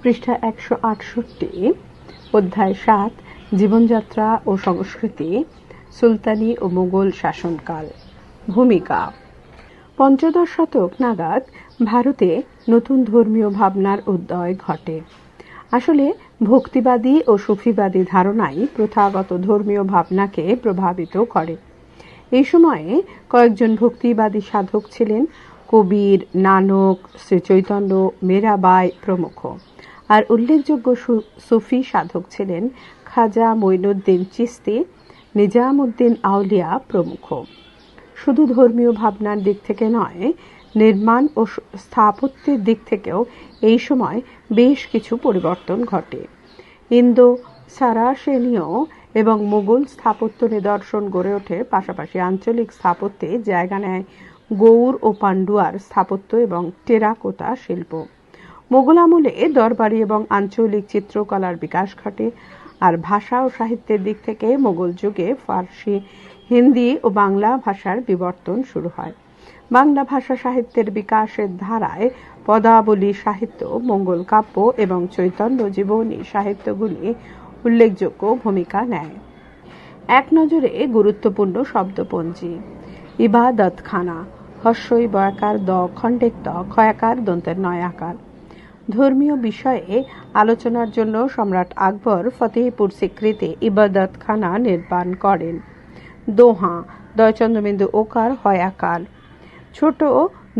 পৃষ্ঠা 168, অধ্যায় 7, জীবনযাত্রা ও সংস্কৃতি, সুলতানি ও মুঘল শাসনকাল। ভূমিকা। পঞ্চদশ শতক নাগাদ ভারতে নতুন ধর্মীয় ভাবনার উদয় ঘটে। আসলে ভক্তিবাদী ও সুফিবাদী ধারণাই প্রথাগত ধর্মীয় ভাবনাকে প্রভাবিত করে। এই সময়ে কয়েকজন ভক্তিবাদী সাধক ছিলেন কবির, নানক, শ্রীচৈতন্য, মীরাবাই প্রমুখ। আর উল্লেখযোগ্য সুফি সাধক ছিলেন খাজা মঈনুদ্দিন চিশতি, নিজামউদ্দিন আউলিয়া প্রমুখ। শুধু ধর্মীয় ভাবনার দিক থেকে নয়, নির্মাণ ও স্থাপত্যের দিক থেকেও এই সময় বেশ কিছু পরিবর্তন ঘটে। ইন্দো সারাসেনীয় এবং মুঘল স্থাপত্য নিদর্শন গড়ে ওঠে, পাশাপাশি আঞ্চলিক স্থাপত্যে জায়গা নেয় গৌড় ও পান্ডুয়ার স্থাপত্য এবং টেরাকোটা শিল্প। মুঘল আমলে দরবারি এবং আঞ্চলিক চিত্রকলার বিকাশ ঘটে। আর ভাষা ও সাহিত্যের দিক থেকে মুঘল যুগে ফার্সি, হিন্দি ও বাংলা ভাষার বিবর্তন শুরু হয়। বাংলা ভাষা সাহিত্যের বিকাশের ধারায় পদাবলী সাহিত্য, মঙ্গল কাব্য এবং চৈতন্য জীবনী সাহিত্যগুলি উল্লেখযোগ্য ভূমিকা নেয়। এক নজরে গুরুত্বপূর্ণ শব্দপঞ্জি: ইবাদতখানা, হস্যই বয়াকার দ খণ্ডের ত, ক্ষয়াকার দন্তের নয় আকার। ধর্মীয় বিষয়ে আলোচনার জন্য সম্রাট আকবর ফতেহপুর সিক্রিতে ইবাদতখানা নির্মাণ করেন। দোহা, দয়চন্দ্রবিন্দু ওকার হয় আকার। ছোট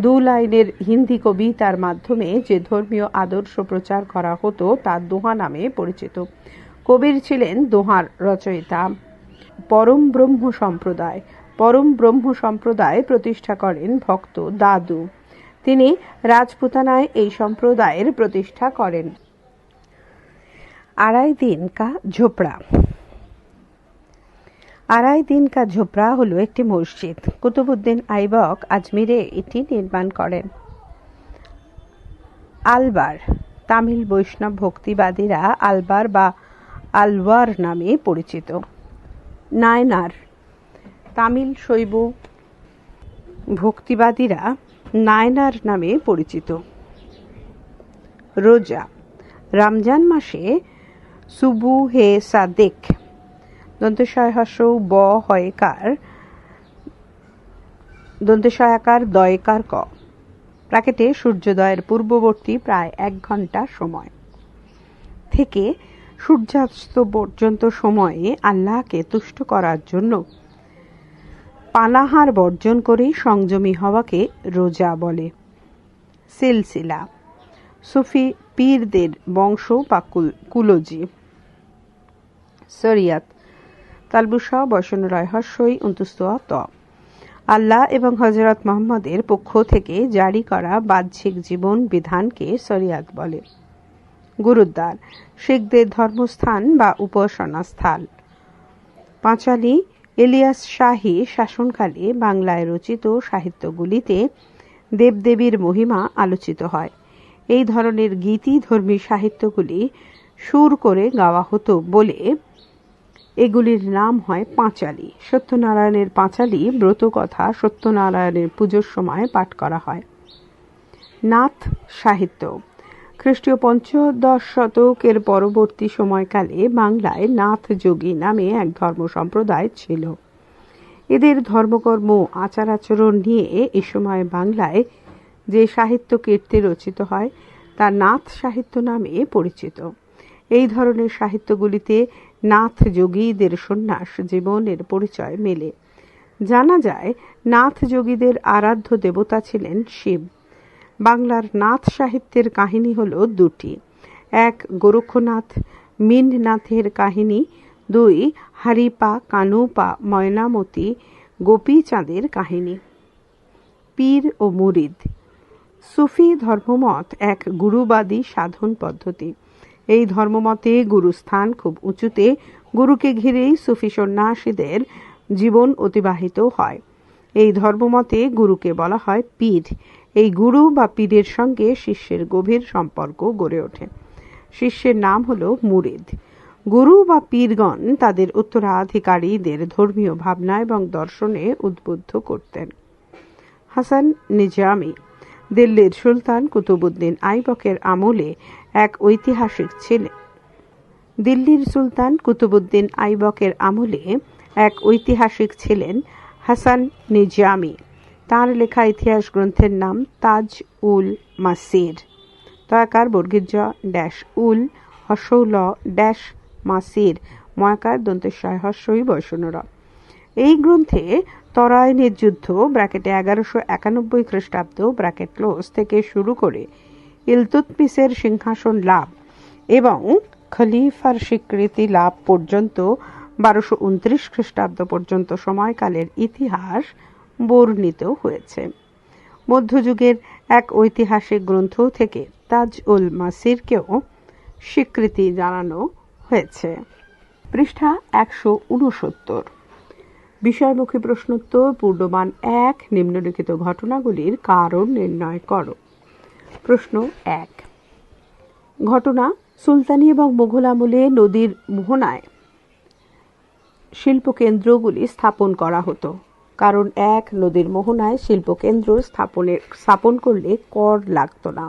2 লাইনের হিন্দি কবিতার মাধ্যমে যে ধর্মীয় আদর্শ প্রচার করা হতো তা দোহা নামে পরিচিত। কবির ছিলেন দোহার রচয়িতা। পরম ব্রহ্ম সম্প্রদায় প্রতিষ্ঠা করেন ভক্ত দাদু। তিনি রাজপুতানায় এই সম্প্রদায়ের প্রতিষ্ঠা করেন। আড়াই দিন কা ঝোপড়া হলো একটি মসজিদ। কুতুবউদ্দিন আইবক আজমিরে এটি নির্মাণ করেন। আলবার, তামিল বৈষ্ণব ভক্তিবাদীরা আলবার বা আলওয়ার নামে পরিচিত। নায়নার, তামিল শৈব ভক্তিবাদীরা নায়নার নামে পরিচিত। রোজা, রমজান মাসে সুবু হে সাদেক, দন্তশয় হস্য ব হয়কার, দন্তশয়াকার দয়কার ক। প্রাকেটে সূর্যোদয়ের পূর্ববর্তী প্রায় 1 ঘন্টা সময় থেকে সূর্যাস্ত পর্যন্ত সময়ে আল্লাহকে তুষ্ট করার জন্য পানাহার বর্জন করে সংযমী হওয়াকে রোজা বলে। সিলসিলা, সুফি পীরদের বংশ বা কুলজি। শরিয়াত, তালবুসা বৈষ্ণরয় হস্যই অন্তুস্তোয়া ত, আল্লাহ এবং হযরত মুহাম্মদের পক্ষ থেকে জারি করা বাহ্যিক জীবন বিধানকে শরিয়াত বলে। গুরুদ্বার, শিখদের ধর্মস্থান বা উপাসনা স্থল। পাঁচালী ইলিয়াস শাহী শাসনকালে বাংলায় রচিত সাহিত্যগুলিতে দেবদেবীর মহিমা আলোচিত হয়। এই ধরনের গীতি ধর্মী সাহিত্যগুলি সুর করে গাওয়া হতো বলে এগুলির নাম হয় পাঁচালী। সত্যনারায়ণের পাঁচালী ব্রতকথা সত্যনারায়ণের পুজোর সময় পাঠ করা হয়। নাথ সাহিত্য, খ্রিস্টীয় 5ম শতকের পরবর্তী সময়কালে বাংলায় নাথ যোগী নামে এক ধর্ম সম্প্রদায় ছিল। এদের ধর্মকর্ম আচার আচরণ নিয়ে এ সময় বাংলায় যে সাহিত্য কীর্তি রচিত হয় তা নাথ সাহিত্য নামে পরিচিত। এই ধরনের সাহিত্যগুলিতে নাথ যোগীদের সন্ন্যাস জীবনের পরিচয় মেলে। জানা যায় নাথ যোগীদের আরাধ্য দেবতা ছিলেন শিব। বাংলার নাথ সাহিত্যের কাহিনী হল 2টি। 1 গোরক্ষনাথ মিননাথের কাহিনী, 2 হারিপা কানুপা ময়নামতি গোপীচাঁদের কাহিনী। পীর ও মুরিদ, সুফি ধর্মমত এক গুরুবাদী সাধন পদ্ধতি। এই ধর্মমতে গুরুস্থান খুব উঁচুতে, গুরুকে ঘিরেই সুফি সন্ন্যাসীদের জীবন অতিবাহিত হয়। এই ধর্মমতে গুরুকে বলা হয় পীর। এই গুরু বা পীরের সঙ্গে শিষ্যের গভীর সম্পর্ক গড়ে ওঠে। শিষ্যের নাম হলো মুরিদ। গুরু বা পীরগণ তাদের উত্তরাধিকারীদের ধর্মীয় ভাবনা এবং দর্শনে উদ্বুদ্ধ করতেন। হাসান নিজামী, দিল্লির সুলতান কুতুবউদ্দিন আইবকের আমলে এক ঐতিহাসিক ছিলেন। দিল্লির সুলতান কুতুবউদ্দিন আইবকের আমলে এক ঐতিহাসিক ছিলেন হাসান নিজামি। তার লেখা ইতিহাস গ্রন্থের নাম তাজ উল মাসির, তয়াকার বর্গীজ ড্যাশ উল হসৌল ড্যাশ মাসির ময়াকার দন্তেশ্বয় হস্যই বৈষ্ণর। এই গ্রন্থে তরাইনের যুদ্ধ ব্র্যাকেটে 1191 খ্রিস্টাব্দ ব্র্যাকেট ক্লোজ থেকে শুরু করে ইলতুৎমিশের সিংহাসন লাভ এবং খলিফার স্বীকৃতি লাভ পর্যন্ত 1229 খ্রিস্টাব্দ পর্যন্ত সময়কালের ইতিহাস বর্ণিত হয়েছে। মধ্যযুগের এক ঐতিহাসিক গ্রন্থ থেকে তাজ উল মাসিরকেও স্বীকৃতি জানানো হয়েছে। পৃষ্ঠা 169। বিষয়মুখী প্রশ্নোত্তর পূর্ণমান 1। নিম্নলিখিত ঘটনাগুলির কারণ নির্ণয় করো। প্রশ্ন 1। ঘটনা: সুলতানি এবং মুঘল আমলে নদীর মোহনায় শিল্পকেন্দ্রগুলি স্থাপন করা হতো। কারণ 1। নদীর মোহনায় শিল্পকেন্দ্র স্থাপন করলে কর লাগত না।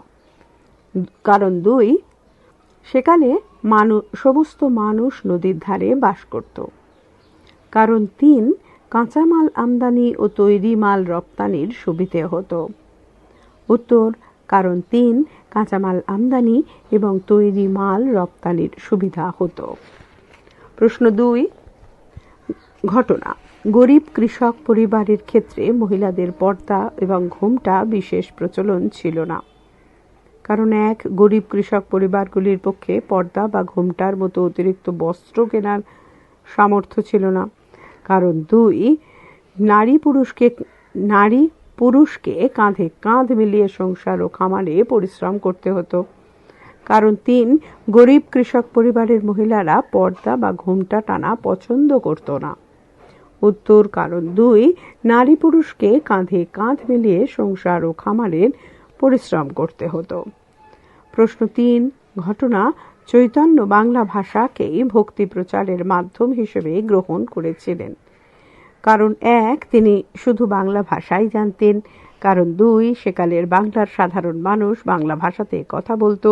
কারণ 2। সেকালে সমস্ত মানুষ নদীর ধারে বাস করত। কারণ 3। কাঁচামাল আমদানি ও তৈরি মাল রপ্তানির সুবিধে হতো। উত্তর: কারণ 3। কাঁচামাল আমদানি এবং তৈরি মাল রপ্তানির সুবিধা হতো। প্রশ্ন 2। ঘটনা: গরিব কৃষক পরিবারের ক্ষেত্রে মহিলাদের পর্দা এবং ঘোমটা বিশেষ প্রচলন ছিল না। কারণ 1। গরিব কৃষক পরিবারগুলির পক্ষে পর্দা বা ঘোমটার মতো অতিরিক্ত বস্ত্র কেনার সামর্থ্য ছিল না। কারণ 2। নারী পুরুষকে কাঁধে কাঁধ মিলিয়ে সংসার ও খামারে পরিশ্রম করতে হতো। কারণ 3। গরিব কৃষক পরিবারের মহিলারা পর্দা বা ঘোমটা টানা পছন্দ করত না। উত্তর: কারণ 2। নারী পুরুষকে কাঁধে কাঁধ মিলিয়ে সংসার ও খামারের পরিশ্রম করতে হতো। প্রশ্ন 3। ঘটনা: চৈতন্য বাংলা ভাষাকেই ভক্তি প্রচারের মাধ্যম হিসেবে গ্রহণ করেছিলেন। কারণ 1। তিনি শুধু বাংলা ভাষাই জানতেন। কারণ 2। সেকালের বাংলার সাধারণ মানুষ বাংলা ভাষাতে কথা বলতো।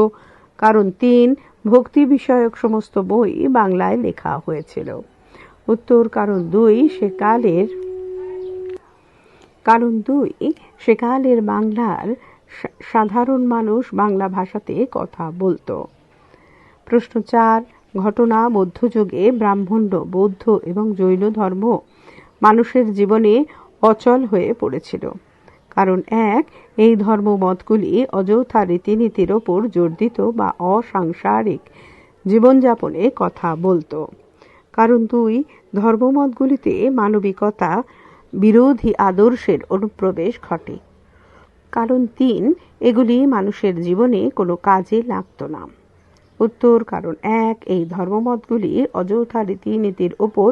কারণ 3। ভক্তি বিষয়ক সমস্ত বই বাংলায় লেখা হয়েছিল। উত্তর: কারণ 2। সেকালের বাংলার সাধারণ মানুষ বাংলা ভাষাতে কথা বলতো। প্রশ্ন 4। ঘটনা: মধ্যযুগে ব্রাহ্মণ্য, বৌদ্ধ এবং জৈন ধর্ম মানুষের জীবনে অচল হয়ে পড়েছিল। কারণ 1। এই ধর্মমতগুলি অযথা রীতিনীতির ওপর জোর দিত বা অসাংসারিক জীবনযাপনে কথা বলতো। কারণ 2। ধর্মমতগুলিতে মানবিকতা বিরোধী আদর্শের অনুপ্রবেশ ঘটে। কারণ 3। এগুলি মানুষের জীবনে কোনো কাজে লাগত না। উত্তর: কারণ 1। এই ধর্মমতগুলি অযথা রীতিনীতির ওপর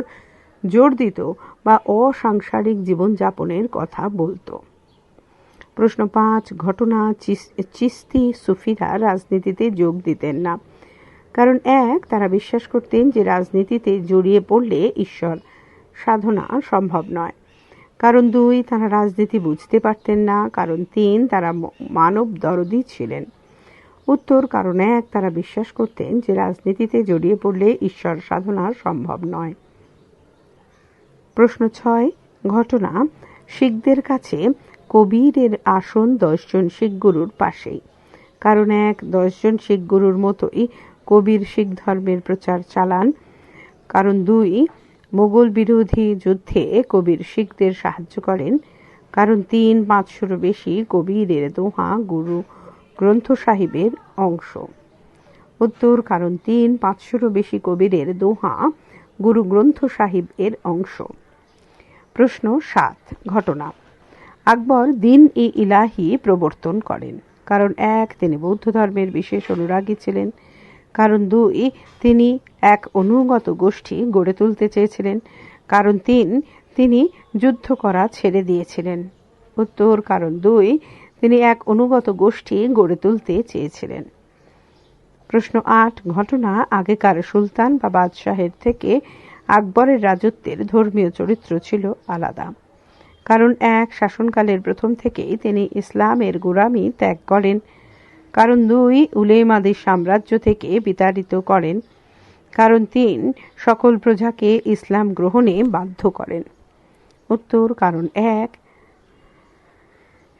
জোর দিত বা অসাংসারিক জীবনযাপনের কথা বলতো। প্রশ্ন 5। ঘটনা: চিশতি সুফিরা রাজনীতিতে যোগ দিতেন না। কারণ 1। তারা বিশ্বাস করতেন যে রাজনীতিতে জড়িয়ে পড়লে ঈশ্বর সাধনা সম্ভব নয়। কারণ 2। তারা রাজনীতি বুঝতে পারতেন না। কারণ 3। তারা মানব দরদী ছিলেন। উত্তর: কারণ 1। তারা বিশ্বাস করতেন যে রাজনীতিতে জড়িয়ে পড়লে ঈশ্বর সাধনা সম্ভব নয়। প্রশ্ন 6। ঘটনা: শিখদের কাছে কবিরের আসন 10 জন শিখ গুরুর পাশেই। কারণ 1। 10 জন শিখ গুরুর মতোই কবির শিখ ধর্মের প্রচার চালান। কারণ 2। মোগল বিরোধী যুদ্ধে কবির শিখদের সাহায্য করেন। কারণ 3। 500-র বেশি কবিরের দোহা গুরু গ্রন্থ সাহিবের অংশ। উত্তর: কারণ 3। 500-রও বেশি কবিরের দোহা গুরু গ্রন্থ সাহিবের অংশ। প্রশ্ন 7। ঘটনা: আকবর দিন-ই-ইলাহি প্রবর্তন করেন। কারণ 1। তিনি বৌদ্ধ ধর্মের বিশেষ অনুরাগী ছিলেন। কারণ 2। তিনি এক অনুগত গোষ্ঠী গড়ে তুলতে চেয়েছিলেন। কারণ 3। তিনি যুদ্ধ করা ছেড়ে দিয়েছিলেন। উত্তর: কারণ 2। তিনি এক অনুগত গোষ্ঠী গড়ে তুলতে চেয়েছিলেন। প্রশ্ন 8। ঘটনা: আগেকার সুলতান বা বাদশাহের থেকে আকবরের রাজত্বের ধর্মীয় চরিত্র ছিল আলাদা। কারণ 1। শাসনকালের প্রথম থেকেই তিনি ইসলামের গোলামি ত্যাগ করেন। কারণ 2 উলেমাদের সাম্রাজ্য থেকে বিতাড়িত করেন। কারণ 3 সকল প্রজাকে ইসলাম গ্রহণে বাধ্য করেন। উত্তর কারণ 1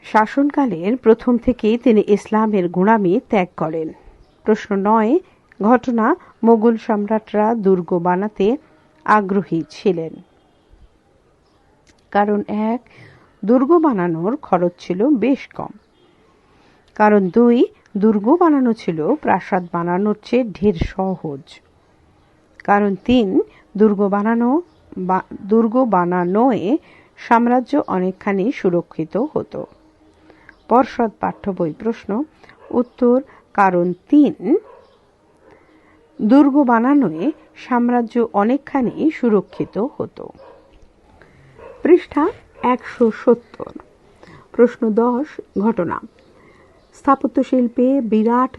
শাসনকালের প্রথম থেকেই তিনি ইসলামের গোঁড়ামি ত্যাগ করেন। প্রশ্ন 9 ঘটনা মোগল সম্রাটরা দুর্গ বানাতে আগ্রহী ছিলেন। কারণ 1 দুর্গ বানানোর খরচ ছিল বেশ কম। কারণ 2 দুর্গ বানানো ছিল প্রাসাদ বানানোর চেয়ে ঢের সহজ। কারণ 3 দুর্গ বানানোয় সাম্রাজ্য অনেকখানি সুরক্ষিত হতো। পর্ষদ পাঠ্য বই প্রশ্ন। উত্তর কারণ 3 দুর্গ বানানোয় সাম্রাজ্য অনেকখানি সুরক্ষিত হতো। পৃষ্ঠা 170। প্রশ্ন 10 ঘটনা স্থাপত্য শিল্পে বিরাট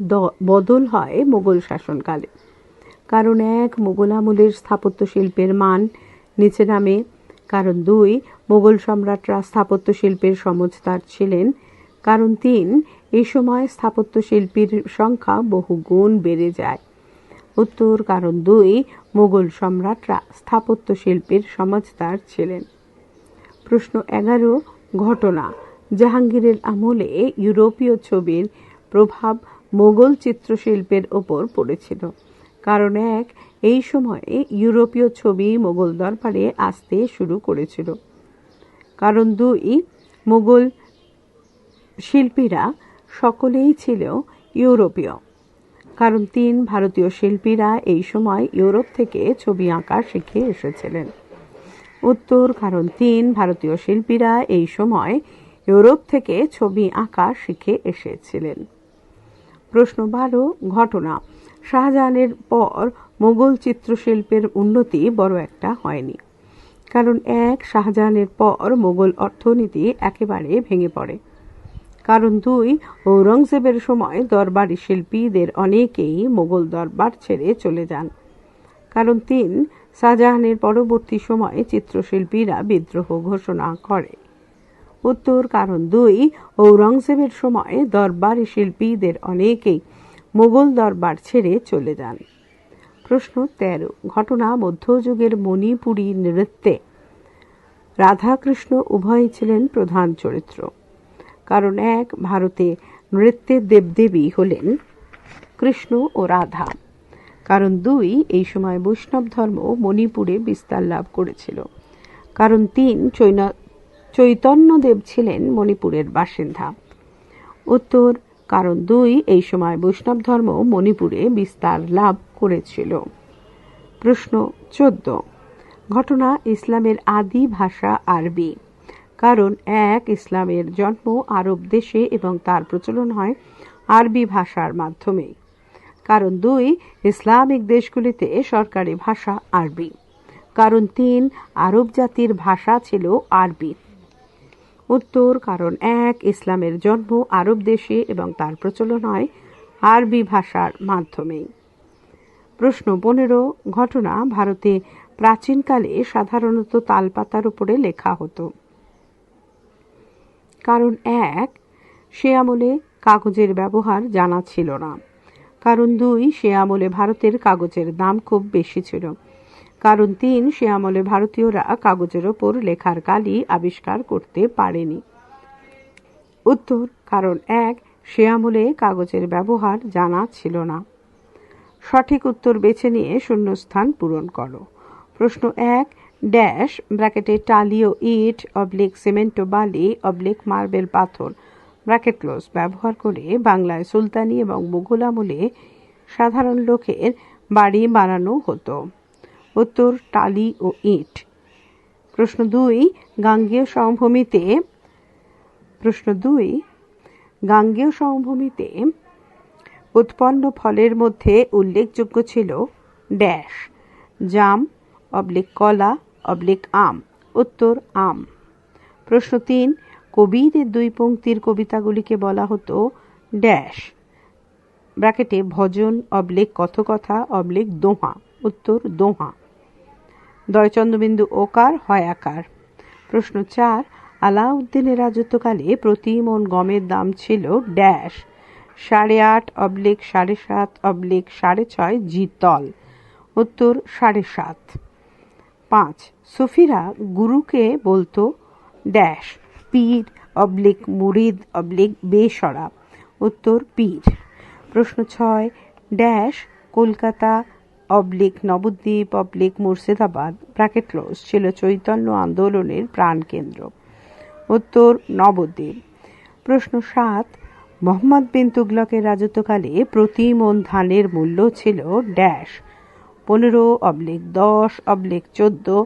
বদল হয় মোগল শাসনকালে। কারণ 1 মোগল আমলের স্থাপত্য শিল্পের মান নিচে নামে। কারণ 2 মোগল সম্রাটরা স্থাপত্য শিল্পের সমজদার ছিলেন। কারণ 3 এই সময় স্থাপত্য শিল্পীর সংখ্যা বহু গুণ বেড়ে যায়। উত্তর কারণ 2 মোগল সম্রাটরা স্থাপত্য শিল্পীর সমজদার ছিলেন। প্রশ্ন 11 ঘটনা জাহাঙ্গীরের আমলে ইউরোপীয় ছবির প্রভাব মোগল চিত্রশিল্পের ওপর পড়েছিল। কারণ 1 এই সময়ে ইউরোপীয় ছবি মোগল দরবারে আসতে শুরু করেছিল। কারণ 2 মোগল শিল্পীরা সকলেই ছিল ইউরোপীয়। কারণ 3 ভারতীয় শিল্পীরা এই সময় ইউরোপ থেকে ছবি আঁকা শিখে এসেছিলেন। উত্তর কারণ 3 ভারতীয় শিল্পীরা এই সময় ইউরোপ থেকে ছবি আঁকা শিখে এসেছিলেন। প্রশ্ন 12 ঘটনা শাহজাহানের পর মোগল চিত্রশিল্পের উন্নতি বড় একটা হয়নি। কারণ 1 শাহজাহানের পর মোগল অর্থনীতি একেবারে ভেঙে পড়ে। কারণ 2 ঔরঙ্গজেবের সময় দরবারি শিল্পীদের অনেকেই মোগল দরবার ছেড়ে চলে যান। কারণ 3 শাহজাহানের পরবর্তী সময়ে চিত্রশিল্পীরা বিদ্রোহ ঘোষণা করে। উত্তর কারণ 2 ঔরঙ্গজেবের সময় দরবারি শিল্পীদের অনেকেই মোগল দরবার ছেড়ে চলে যান। প্রশ্ন 13 ঘটনা মধ্যযুগের মণিপুরী নৃত্যে রাধাকৃষ্ণ উভয়ই ছিলেন প্রধান চরিত্র। কারণ 1 ভারতে নৃত্যের দেবদেবী হলেন কৃষ্ণ ও রাধা। কারণ 2 এই সময় বৈষ্ণব ধর্ম মণিপুরে বিস্তার লাভ করেছিল। কারণ 3 চৈতন্যদেব ছিলেন মণিপুরের বাসিন্দা। উত্তর কারণ 2 এই সময় বৈষ্ণব ধর্ম মণিপুরে বিস্তার লাভ করেছিল। প্রশ্ন 14 ঘটনা ইসলামের আদি ভাষা আরবি। কারণ 1 ইসলামের জন্ম আরব দেশে এবং তার প্রচলন হয় আরবি ভাষার মাধ্যমে। কারণ 2 ইসলামিক দেশগুলিতে সরকারি ভাষা আরবি। কারণ 3 আরব জাতির ভাষা ছিল আরবি। উত্তর কারণ 1 ইসলামের জন্ম আরব দেশে এবং তার প্রচলন হয় আরবি ভাষার মাধ্যমে। প্রশ্ন 15 ঘটনা ভারতে প্রাচীনকালে সাধারণত তালপাতার উপরে লেখা হতো। কারণ 1 সে আমলে কাগজের ব্যবহার জানা ছিল না। কারণ 2 সে আমলে ভারতের কাগজের দাম খুব বেশি ছিল। কারণ 3 সে আমলে ভারতীয়রা কাগজের ওপর লেখার কালি আবিষ্কার করতে পারেনি। উত্তর কারণ 1 সে আমলে কাগজের ব্যবহার জানা ছিল না। সঠিক উত্তর বেছে নিয়ে শূন্যস্থান পূরণ করো। প্রশ্ন 1 ড্যাশ ব্র্যাকেটে টালি ও ইট অবলিক সিমেন্ট ও বালি অবলিক মার্বেল পাথর ব্র্যাকেট ক্লোজ ব্যবহার করে বাংলায় সুলতানি এবং মুঘল আমলে সাধারণ লোকের বাড়ি বানানো হতো। উত্তর টালি ও ইট। প্রশ্ন 2 গাঙ্গেয় সমভূমিতে উৎপন্ন ফলের মধ্যে উল্লেখযোগ্য ছিল ড্যাশ জাম অবলিক কলা অবলিক আম। উত্তর আম। প্রশ্ন 3 কবিদের 2 পংক্তির কবিতাগুলিকে বলা হতো ড্যাশ ব্র্যাকেটে ভজন অবলিক কথকথা অবলিক দোহা। উত্তর দোহা। দয়চন্দ্রবিন্দু ওকার হয় আকার। প্রশ্ন 4 আলাউদ্দিনের রাজত্বকালে প্রতি মণ গমের দাম ছিল ড্যাশ 8.5 / 7.5 / 6.5 দ্বিতল। উত্তর 7.5। 5 সুফিরা গুরুকে বলতো ড্যাশ পীর মুরিদ বেসরা। উত্তর পীর। প্রশ্ন 6 dash Kolkata Nabadwip Murshidabad bracket close ছিল চৈতন্য আন্দোলনের প্রাণকেন্দ্র। উত্তর নবদ্বীপ। প্রশ্ন 7 মোহাম্মদ বিন তুগলকের রাজত্বকালে প্রতি মণ ধানের মূল্য ছিল ড্যাশ 15/10/14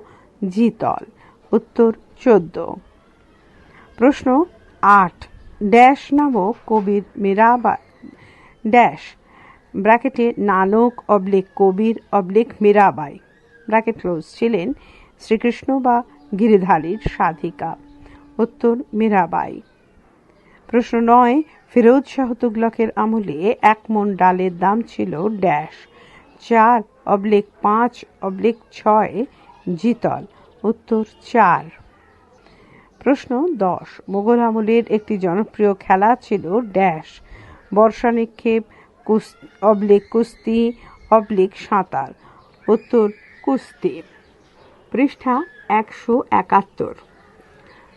দ্বিতল। উত্তর 14। প্রশ্ন 8 ড্যাশ নামক কবির মীরাবাই ড্যাশ ব্র্যাকেটে নানক কবির মীরাবাই ব্র্যাকেট ক্লোজ ছিলেন শ্রীকৃষ্ণ বা গিরিধারীর সাধিকা। উত্তর মীরাবাই। প্রশ্ন 9 ফিরোজ শাহ তুগলকের আমলে 1 মণ ডালের দাম ছিল ড্যাশ 4/5/6 দ্বিতল। উত্তর 4। প্রশ্ন 10 মোগল আমলের একটি জনপ্রিয় খেলা ছিল ড্যাশ বর্ষা নিক্ষেপ কুস্তি সাঁতার। উত্তর কুস্তি। পৃষ্ঠা 171।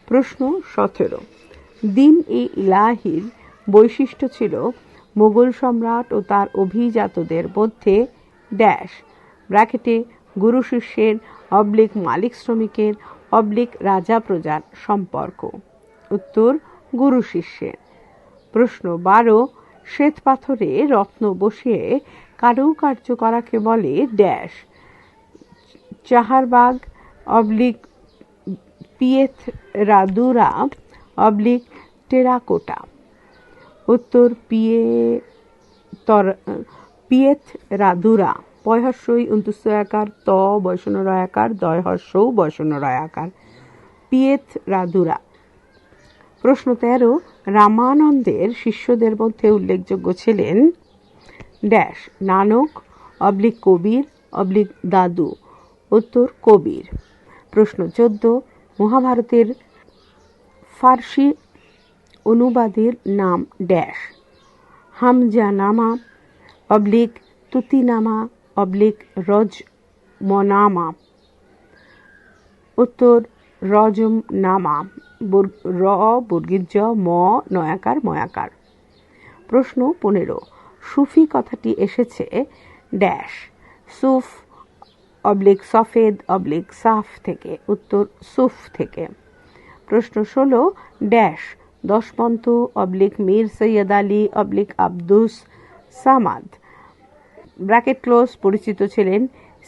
প্রশ্ন 17 দ্বীন-ই-ইলাহির বৈশিষ্ট্য ছিল মোগল সম্রাট ও তার অভিজাতদের মধ্যে ড্যাশ ব্র্যাকেটে গুরু শিষ্যের মালিক শ্রমিকের রাজা প্রজার সম্পর্ক। উত্তর গুরু শিষ্যের। প্রশ্ন 12 শ্বেত পাথরে রত্ন বসিয়ে কারুকার্য করাকে বলে ড্যাশ চাহারবাগ পিয়েথরাদুরা টেরাকোটা। উত্তর পিয়েথরাদুরা পয়হস্যই অন্তুস্যয়াকার ত বৈষ্ণরয়াকার দয় হস্যৌ বৈষ্ণরয়াকার পিয়েথরাদুরা। প্রশ্ন 13 রামানন্দের শিষ্যদের মধ্যে উল্লেখযোগ্য ছিলেন ড্যাশ নানক কবির দাদু। উত্তর কবির। প্রশ্ন 14 মহাভারতের ফার্সি অনুবাদের নাম ড্যাশ হামজানামা তুতিনামা রজমনামা। উত্তর রজমনামা ম নয়াকার ময়াকার। প্রশ্ন 15 সুফি কথাটি এসেছে ড্যাশ সুফ সফেদ সাফ থেকে। উত্তর সুফ থেকে। প্রশ্ন 16 ড্যাশ দশপন্ত মীর সৈয়দ আলী আব্দুস সামাদ ব্র্যাকেট ক্লোজ পরিচিত ছিলেন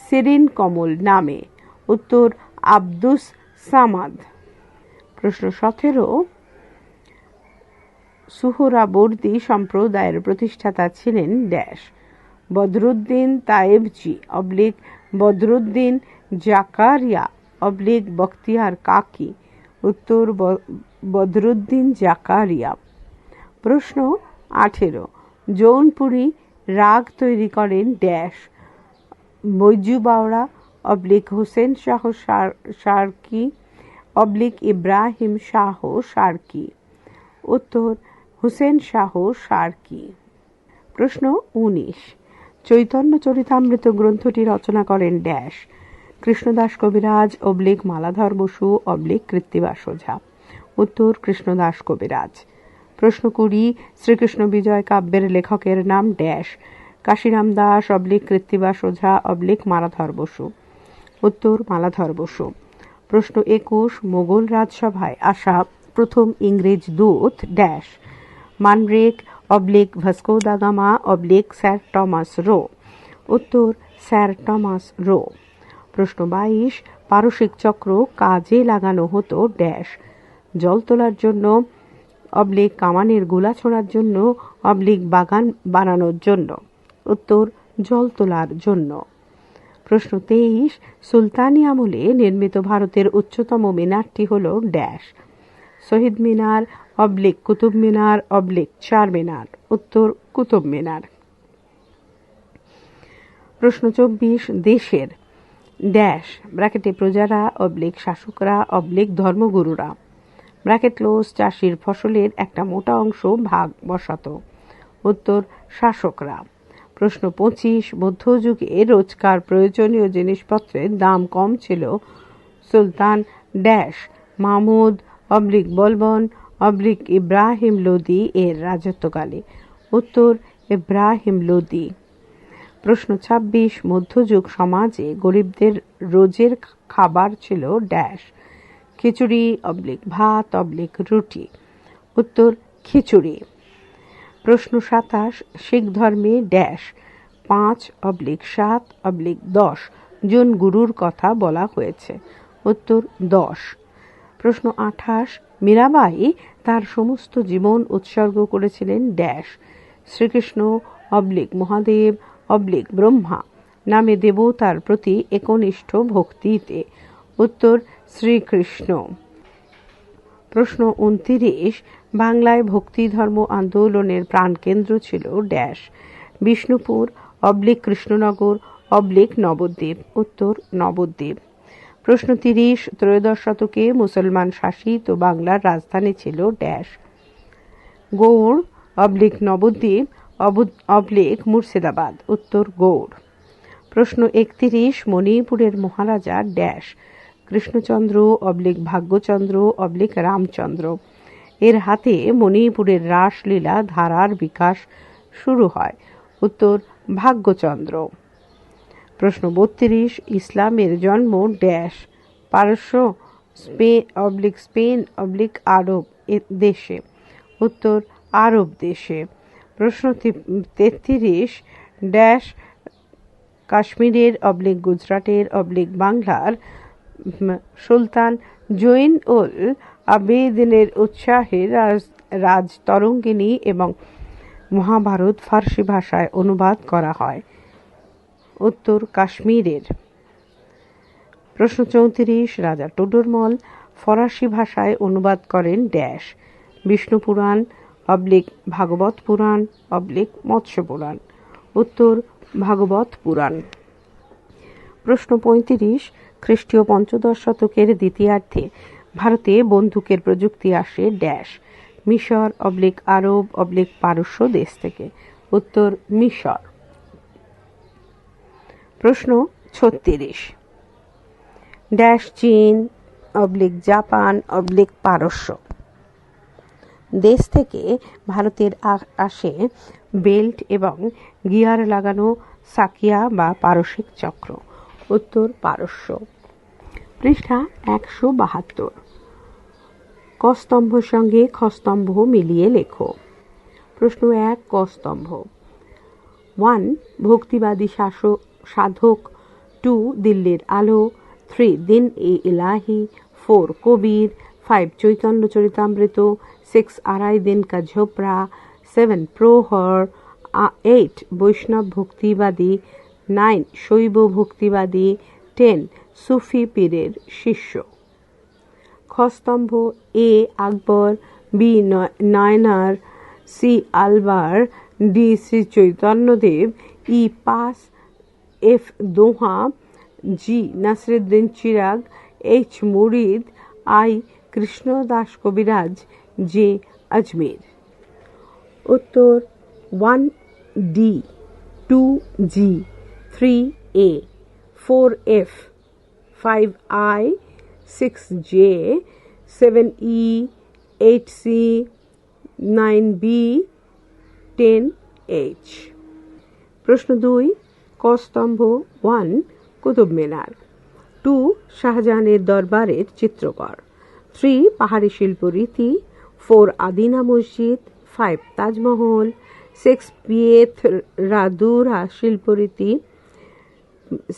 সেরিন কমল নামে। উত্তর আব্দুস সামাদ। প্রশ্ন 17 সুহরাবর্দী সম্প্রদায়ের প্রতিষ্ঠাতা ছিলেন ড্যাশ বদরুদ্দিন তায়েবজি বদরুদ্দিন জাকারিয়া বখতিয়ার কাকি। উত্তর বদরুদ্দিন জাকারিয়া। প্রশ্ন 18 জৌনপুরী রাগ তৈরি করেন ড্যাশ বৈজু বাওড়া হোসেন শাহ সার্কি ইব্রাহিম শাহ সার্কি। উত্তর হুসেন শাহ সার্কি। প্রশ্ন 19 চৈতন্য চরিতামৃত গ্রন্থটি রচনা করেন ড্যাশ কৃষ্ণদাস কবিরাজ মালাধর বসু কৃত্তিবাস ওঝা। উত্তর কৃষ্ণদাস কবিরাজ। প্রশ্ন 20 শ্রীকৃষ্ণ বিজয় কাব্যের লেখকের নাম ড্যাশ কাশিরাম দাস কৃত্তিবাস ওঝা মালাধর বসু। উত্তর মালাধর বসু। প্রশ্ন 21 মোগল রাজসভায় আসা প্রথম ইংরেজ দূত ড্যাশ মানরেক Vasco da Gama Sir Thomas Roe. উত্তর স্যার টমাস রো। প্রশ্ন 22 পারসিক চক্র কাজে লাগানো হতো ড্যাশ জল তোলার জন্য কামানের গোলা ছোড়ার জন্য বাগান বানানোর জন্য। উত্তর জল তোলার জন্য। প্রশ্ন 23 সুলতানি আমলে নির্মিত ভারতের উচ্চতম মিনারটি হল ড্যাশ শহীদ মিনার কুতুব মিনার চার মিনার। উত্তর কুতুব মিনার। প্রশ্ন 24 দেশের ড্যাশ ব্র্যাকেটে প্রজারা শাসকরা ধর্মগুরুরা ব্র্যাকেট ক্লোজ চাষির ফসলের একটা মোটা অংশ ভাগ বসাতো। উত্তর শাসকরা। প্রশ্ন 25, মধ্যযুগে রোজকার প্রয়োজনীয় জিনিসপত্রের দাম কম ছিল সুলতান ড্যাশ মাহমুদ বলবন ইব্রাহিম লোদি এর রাজত্বকালে। উত্তর ইব্রাহিম লোদি। প্রশ্ন 26, মধ্যযুগ সমাজে গরিবদের রোজের খাবার ছিল ড্যাশ খিচুড়ি ভাত রুটি। উত্তর খিচুড়ি। প্রশ্ন 27, শিখ ধর্মে ড্যাশ 5/7/10 জন গুরুর কথা বলা হয়েছে। উত্তর 10। প্রশ্ন 28, মীরাবাই তার সমস্ত জীবন উৎসর্গ করেছিলেন ড্যাশ শ্রীকৃষ্ণ মহাদেব ব্রহ্মা নামে দেবতার প্রতি একনিষ্ঠ ভক্তিতে। উত্তর শ্রীকৃষ্ণ। প্রশ্ন 29, বাংলায় ভক্তি ধর্ম আন্দোলনের প্রাণকেন্দ্র ছিল ড্যাশ বিষ্ণুপুর কৃষ্ণনগর নবদ্বীপ। উত্তর নবদ্বীপ। প্রশ্ন 30, ত্রয়োদশ শতকে মুসলমান শাসিত বাংলার রাজধানী ছিল ড্যাশ গৌড় নবদ্বীপ মুর্শিদাবাদ। উত্তর গৌড়। প্রশ্ন 31, মণিপুরের মহারাজা ড্যাশ কৃষ্ণচন্দ্র ভাগ্যচন্দ্র রামচন্দ্র এর হাতে মণিপুরের রাসলীলা ধারার বিকাশ শুরু হয়। উত্তর ভাগ্যচন্দ্র। প্রশ্ন 32, ইসলামের জন্ম ড্যাশ পারস্য স্পেন আরব দেশে। উত্তর আরব দেশে। প্রশ্ন 33, ড্যাশ কাশ্মীরের গুজরাটের বাংলার সুলতান জৈন উল আবেদিনের উৎসাহে রাজতরঙ্গিনী এবং মহাভারত ফার্সি ভাষায় অনুবাদ করা হয়। উত্তর কাশ্মীরের। প্রশ্ন 34, রাজা টোডরমল ফরাসি ভাষায় অনুবাদ করেন ড্যাশ বিষ্ণু পুরাণ ভাগবত পুরাণ মৎস্য পুরাণ। উত্তর ভাগবত পুরাণ। প্রশ্ন 35, খ্রিস্টীয় পঞ্চদশ শতকের দ্বিতীয়ার্ধে ভারতে বন্দুকের প্রযুক্তি আসে ড্যাশ মিশর আরব পারস্য দেশ থেকে। উত্তর মিশর। প্রশ্ন 36, ড্যাশ চীন জাপান পারস্য দেশ থেকে ভারতের আসে বেল্ট এবং গিয়ার লাগানো সাকিয়া বা পারসিক চক্র। উত্তর পারস্য। পৃষ্ঠা 172, ক স্তম্ভের সঙ্গে খ স্তম্ভ মিলিয়ে লেখো। প্রশ্ন 1, ক স্তম্ভ। 1, ভক্তিবাদী সাধক। 2, দিল্লির আলো। 3, দিন ইলাহি। 4, কবির। 5, চৈতন্য চরিতামৃত। 6, আড়াই দিন কা ঝোপড়া। 7, প্রহর। 8, বৈষ্ণব ভক্তিবাদী। 9, শৈব ভক্তিবাদী। 10, সুফি পীরের শিষ্য। খ স্তম্ভ। A Akbar. B Nayanar. C আলবার। ডি শ্রী চৈতন্যদেব। ই পাস। F doha. G Nasiruddin Chirag. H মুরিদ। আই কৃষ্ণদাস কবিরাজ। জে আজমের। উত্তর 1D, 2G, 3A, 4F, 5I, 6J, 7E, 8C, 9B, 10H। প্রশ্ন 2, ক স্তম্ভ। 1, কুতুব মিনার। 2, শাহজাহানের দরবারের চিত্রকর। 3, পাহাড়ি শিল্পরীতি। 4, আদিনা মসজিদ। 5, তাজমহল। 6, পিয়েতরাদুরা শিল্পরীতি।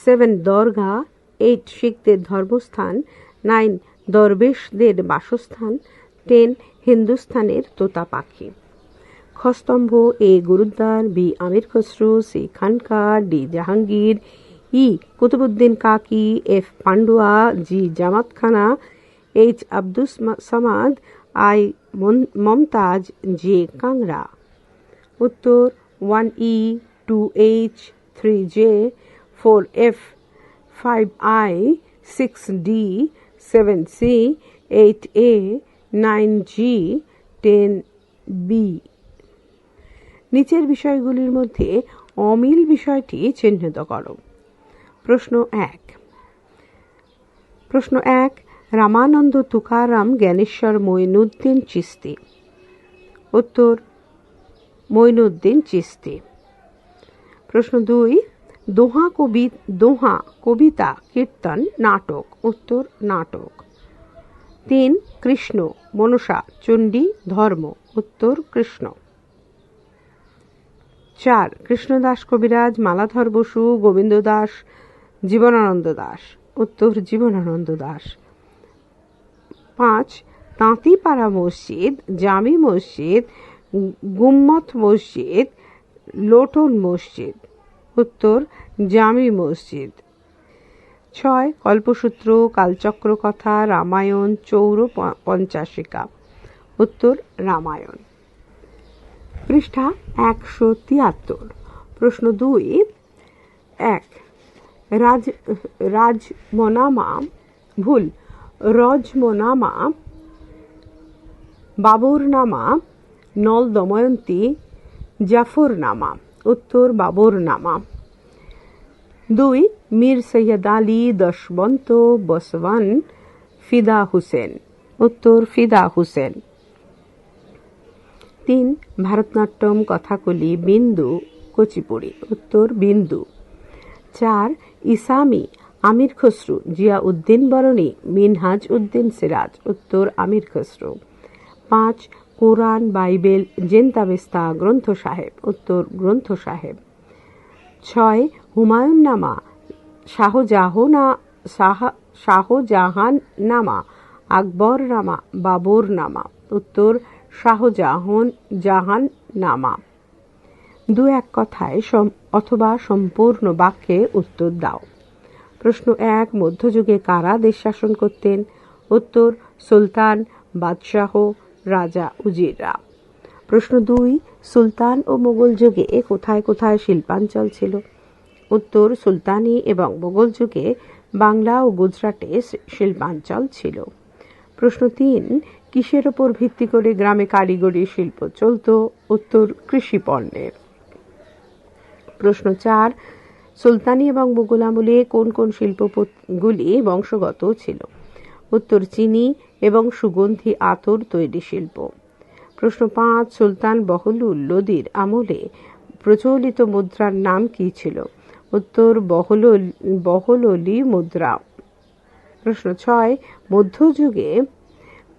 7, দরগা। 8, শিখদের ধর্মস্থান। 9, দরবেশদের বাসস্থান। 10, হিন্দুস্থানের তোতা পাখি। খ স্তম্ভ। A gurdwara. B Amir Khusrau. C খানকা। D Jahangir. E Qutbuddin Kaki. F Pandua. G জামাতখানা। H Abdus Samad. I Mumtaz. J Kangra. উত্তর 1E, 2H, 3J, 4F, 5I, 6D, 7C, 8A, 9G, 10B। নিচের বিষয়গুলির মধ্যে অমিল বিষয়টি চিহ্নিত করো। প্রশ্ন এক, রামানন্দ তুকারাম জ্ঞানেশ্বর মঈনুদ্দিন চিশতি। উত্তর, মঈনুদ্দিন চিশতি। প্রশ্ন 2, দোহা কবিতা, কীর্তন, নাটক। উত্তর, নাটক। 3, কৃষ্ণ, মনসা, চণ্ডী, ধর্ম। উত্তর, কৃষ্ণ। 4, কৃষ্ণদাস কবিরাজ, মালাধর বসু, গোবিন্দ দাস, জীবনানন্দ দাস। উত্তর, জীবনানন্দ দাস। 5, তাঁতিপাড়া মসজিদ, জামি মসজিদ, গুম্মত মসজিদ, লোটন মসজিদ। উত্তর, জামি মসজিদ। 6, কল্পসূত্র, কালচক্র কথা, রামায়ণ, চৌর পঞ্চাশিকা। উত্তর, রামায়ণ। পৃষ্ঠা 173। প্রশ্ন 2, 1, রজমনামা, বাবরনামা, নল দময়ন্তী, জাফরনামা। উত্তর, বাবরনামা। 2, মীর সৈয়দ আলী, দশবন্ত, বসবন, ফিদা হুসেন। উত্তর, ফিদা হুসেন। 3, ভারতনাট্যম, কথাকলি, বিন্দু, কুচিপুড়ি। উত্তর, বিন্দু। 4, ইসামি, আমির খসরু, জিয়া উদ্দিন বরণী, মিনহাজ উদ্দিন সিরাজ। উত্তর, আমির খসরু। 5, কোরআন, বাইবেল, জেন্তাবেস্তা, গ্রন্থ সাহেব। উত্তর, গ্রন্থ সাহেব। 6, হুমায়ুন্নামা, শাহজাহাননামা, আকবরনামা, বাবরনামা। উত্তর, শাহজাহাননামা। 2 এক কথায় অথবা সম্পূর্ণ বাক্যে উত্তর দাও। প্রশ্ন 1, মধ্যযুগে কারা দেশ শাসন করতেন? উত্তর, সুলতান, বাদশাহ, রাজা, উজিররা। প্রশ্ন 2, সুলতান ও মোগল যুগে কোথায় কোথায় শিল্পাঞ্চল ছিল? উত্তর, সুলতানি এবং মোগল যুগে বাংলা ও গুজরাটে শিল্পাঞ্চল ছিল। প্রশ্ন 3, কিসের ওপর ভিত্তি করে গ্রামে কারিগরি শিল্প চলত? উত্তর, কৃষি পণ্যের। প্রশ্ন 4, সুলতানি এবং মুঘল আমলে কোন কোন শিল্পগুলি বংশগত ছিল? উত্তর, চিনি এবং সুগন্ধি আতর তৈরি শিল্প। প্রশ্ন 5, সুলতান বহলুল লোদির আমলে প্রচলিত মুদ্রার নাম কি ছিল? উত্তর, বহললি মুদ্রা। প্রশ্ন 6, মধ্যযুগে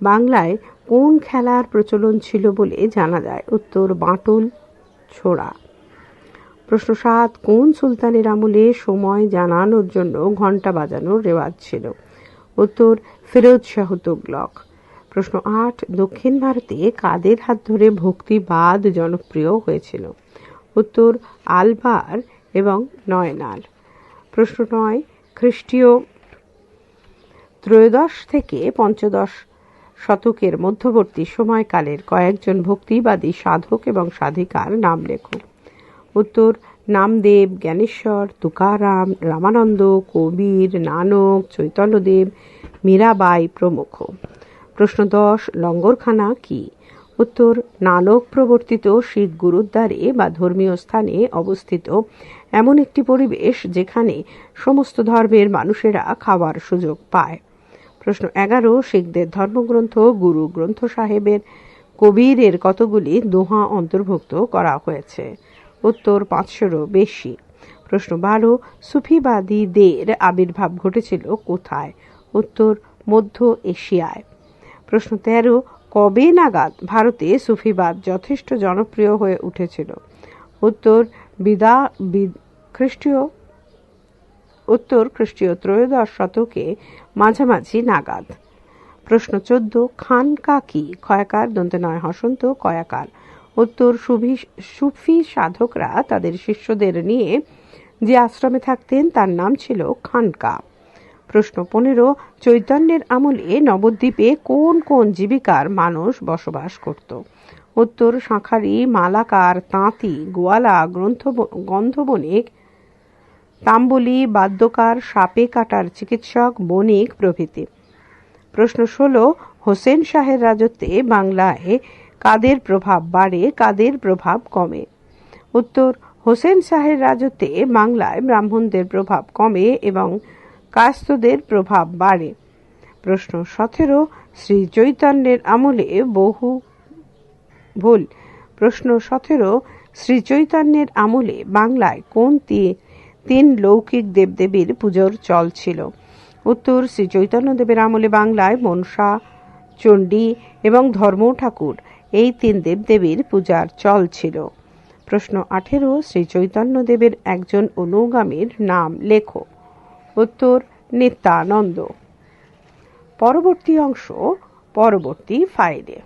বাংলায় কোন খেলার প্রচলন ছিল বলে জানা যায়? উত্তর, বাঁটুল ছোড়া। প্রশ্ন 7, কোন সুলতানের আমলে সময় জানানোর জন্য ঘণ্টা বাজানোর রেওয়াজ ছিল? উত্তর, ফিরোজ শাহ তুগলক। প্রশ্ন 8, দক্ষিণ ভারতে কাদের হাত ধরে ভক্তিবাদ জনপ্রিয় হয়েছিল? উত্তর, আলবার এবং নয়নার। প্রশ্ন 9, খ্রিস্টীয় ত্রয়োদশ থেকে পঞ্চদশ শতকের মধ্যবর্তী সময়কালের কয়েকজন ভক্তিবাদী সাধক এবং সাধিকার নাম লেখো। উত্তর, নামদেব, জ্ঞানেশ্বর, তুকারাম, রামানন্দ, কবির, নানক, চৈতন্যদেব, মীরাবাই প্রমুখ। প্রশ্ন 10, লঙ্গরখানা কি? উত্তর, নানক প্রবর্তিত শিখ গুরুদ্বারে বা ধর্মীয় স্থানে অবস্থিত এমন একটি পরিবেশ যেখানে সমস্ত ধর্মের মানুষেরা খাওয়ার সুযোগ পায়। প্রশ্ন 11, শিখদের ধর্মগ্রন্থ গুরু গ্রন্থ সাহেবের কবিরের কতগুলি দোহা অন্তর্ভুক্ত করা হয়েছে? উত্তর, 500-ও বেশি। প্রশ্ন 12, সুফিবাদীদের আবির্ভাব ঘটেছিল কোথায়? উত্তর, মধ্য এশিয়ায়। প্রশ্ন 13, কবে নাগাদ ভারতে সুফিবাদ যথেষ্ট জনপ্রিয় হয়ে উঠেছিল? উত্তর, খ্রিস্টীয় ত্রয়োদশ শতকে মাঝামাঝি নাগাদ। প্রশ্ন 14, খানকা কি? খয়াকার, দন্তে নয় হসন্ত, কয়াকার। উত্তর, সুফি সাধকরা তাদের শিষ্যদের নিয়ে যে আশ্রমে থাকতেন তার নাম ছিল খানকা। প্রশ্ন 15, চৈতন্যের আমলে নবদ্বীপে কোন কোন জীবিকার মানুষ বসবাস করত? উত্তর, শাঁখারি, মালাকার, তাঁতি, গোয়ালা, গন্ধবণিক, তাম্বুলি, বাদ্যকার, সাপে কাটার চিকিৎসক, বণিক প্রভৃতি। প্রশ্ন 16, হোসেন শাহের রাজত্বে বাংলায় কাদের প্রভাব বাড়ে, কাদের প্রভাব কমে? উত্তর, হোসেন শাহের রাজত্বে বাংলায় ব্রাহ্মণদের প্রভাব কমে এবং কায়স্থদের প্রভাব বাড়ে। প্রশ্ন 17, শ্রী চৈতন্যের আমলে প্রশ্ন 17, শ্রী চৈতন্যের আমলে বাংলায় কোন তিন লৌকিক দেবদেবীর পুজোর চল ছিল? উত্তর, শ্রী চৈতন্যদেবের আমলে বাংলায় মনসা, চণ্ডী এবং ধর্ম ঠাকুর এই তিন দেবদেবীর পূজার চল ছিল। প্রশ্ন 18, শ্রী চৈতন্যদেবের একজন অনুগামীর নাম লেখো। উত্তর, নিত্যানন্দ। পরবর্তী অংশ পরবর্তী ফাইলে।